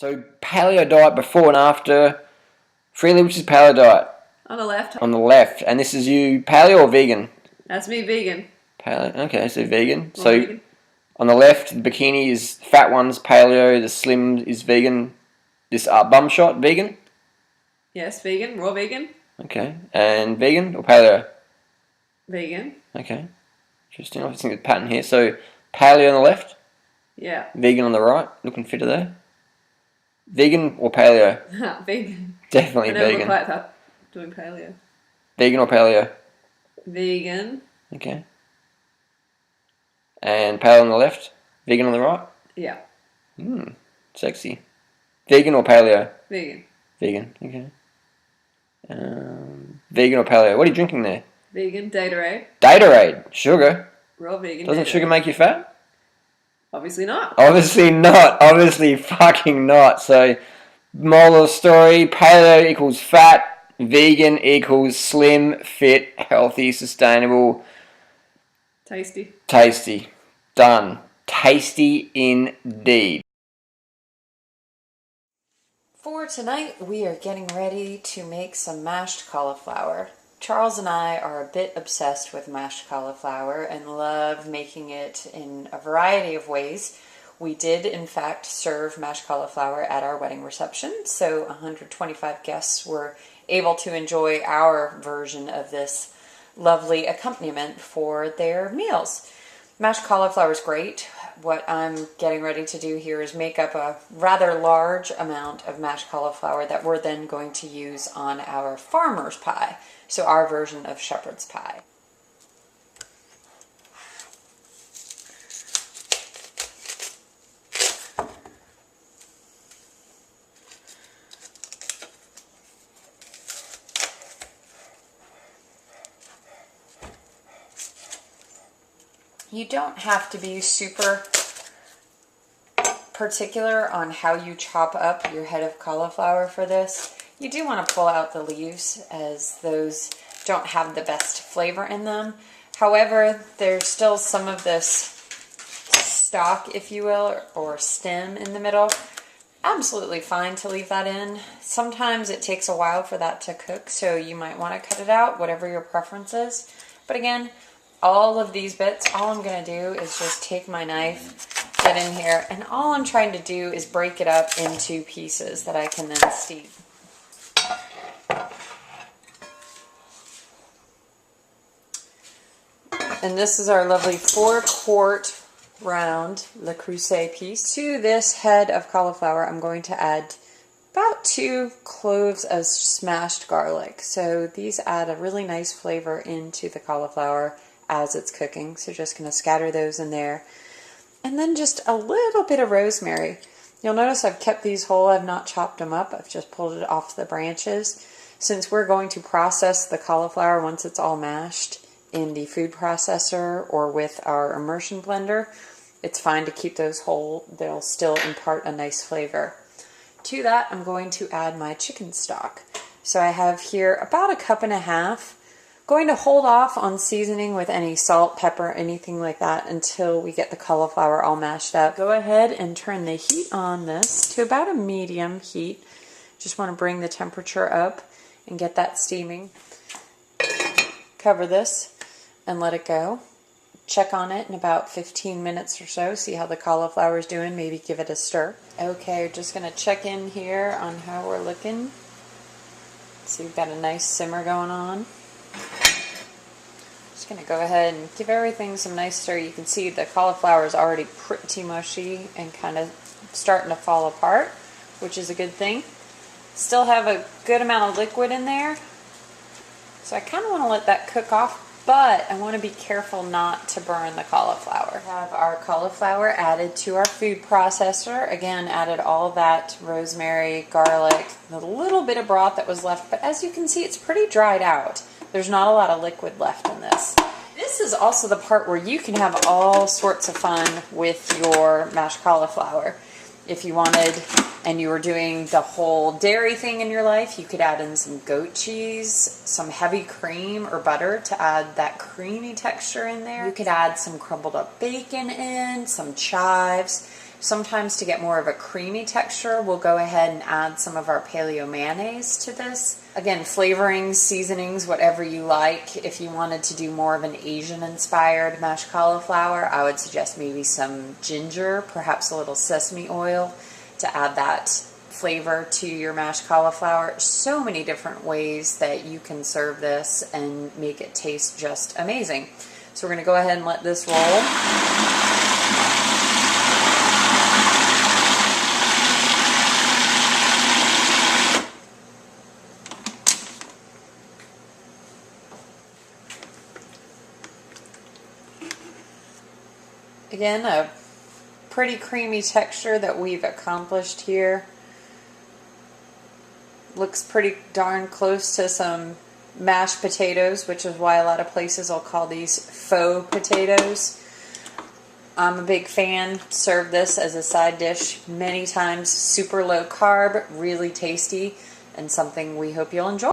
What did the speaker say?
So paleo diet before and after. Freely, which is paleo diet? On the left. On the left. And this is you paleo or vegan? That's me, vegan. Paleo. Okay, so vegan. Raw So vegan. on the left, the bikini is fat ones paleo. The slim is vegan. This bum shot vegan. Yes, vegan. Raw vegan. Okay, and vegan or paleo? Vegan. Okay, interesting. I was thinking of the pattern here. So paleo on the left. Yeah. Vegan on the right. Looking fitter there. Vegan or paleo? Vegan. Definitely I never vegan. look like that doing paleo. Vegan or paleo? Vegan. Okay. And paleo on the left? Vegan on the right? Yeah. Sexy. Vegan or paleo? Vegan. Vegan, okay. Vegan or paleo? What are you drinking there? Vegan. Gatorade. Gatorade. Sugar. Raw vegan. Doesn't Gatorade. sugar make you fat? Obviously not. Obviously not. Obviously fucking not. So, moral of the story, paleo equals fat, vegan equals slim, fit, healthy, sustainable, Tasty. tasty. Done. Tasty indeed. For tonight, we are getting ready to make some mashed cauliflower. Charles and I are a bit obsessed with mashed cauliflower and love making it in a variety of ways. We did, in fact, serve mashed cauliflower at our wedding reception, so 125 guests were able to enjoy our version of this lovely accompaniment for their meals. Mashed cauliflower is great. What I'm getting ready to do here is make up a rather large amount of mashed cauliflower that we're then going to use on our farmer's pie, so our version of shepherd's pie. You don't have to be super particular on how you chop up your head of cauliflower for this. You do want to pull out the leaves, as those don't have the best flavor in them. However, there's still some of this stalk, if you will, or stem in the middle. Absolutely fine to leave that in. Sometimes it takes a while for that to cook, so you might want to cut it out, whatever your preference is. But again, all of these bits, all I'm going to do is just take my knife, get in here, and all I'm trying to do is break it up into pieces that I can then steam. And this is our lovely 4-quart round Le Creuset piece. To this head of cauliflower, I'm going to add about 2 cloves of smashed garlic. So these add a really nice flavor into the cauliflower as it's cooking. So just going to scatter those in there. And then just a little bit of rosemary. You'll notice I've kept these whole. I've not chopped them up. I've just pulled it off the branches. Since we're going to process the cauliflower once it's all mashed in the food processor or with our immersion blender, it's fine to keep those whole. They'll still impart a nice flavor. To that, I'm going to add my chicken stock. So I have here about 1.5 cups. Going to hold off on seasoning with any salt, pepper, anything like that until we get the cauliflower all mashed up. Go ahead and turn the heat on this to about a medium heat. Just want to bring the temperature up and get that steaming. Cover this and let it go. Check on it in about 15 minutes or so, see how the cauliflower is doing, maybe give it a stir. Okay, just going to check in here on how we're looking. So we've got a nice simmer going on. Just going to go ahead and give everything some nice stir. You can see the cauliflower is already pretty mushy and kind of starting to fall apart, which is a good thing. Still have a good amount of liquid in there, so I kind of want to let that cook off, but I want to be careful not to burn the cauliflower. We have our cauliflower added to our food processor. Again, added all that rosemary, garlic, the little bit of broth that was left, but as you can see, it's pretty dried out. There's not a lot of liquid left in this. This is also the part where you can have all sorts of fun with your mashed cauliflower. If you wanted, and you were doing the whole dairy thing in your life, you could add in some goat cheese, some heavy cream or butter to add that creamy texture in there. You could add some crumbled up bacon in, some chives. Sometimes to get more of a creamy texture, we'll go ahead and add some of our Paleo mayonnaise to this. Again, flavorings, seasonings, whatever you like. If you wanted to do more of an Asian-inspired mashed cauliflower, I would suggest maybe some ginger, perhaps a little sesame oil to add that flavor to your mashed cauliflower. So many different ways that you can serve this and make it taste just amazing. So we're going to go ahead and let this roll. Again, a pretty creamy texture that we've accomplished here. Looks pretty darn close to some mashed potatoes, which is why a lot of places will call these faux potatoes. I'm a big fan. Serve this as a side dish many times. Super low carb, really tasty, and something we hope you'll enjoy.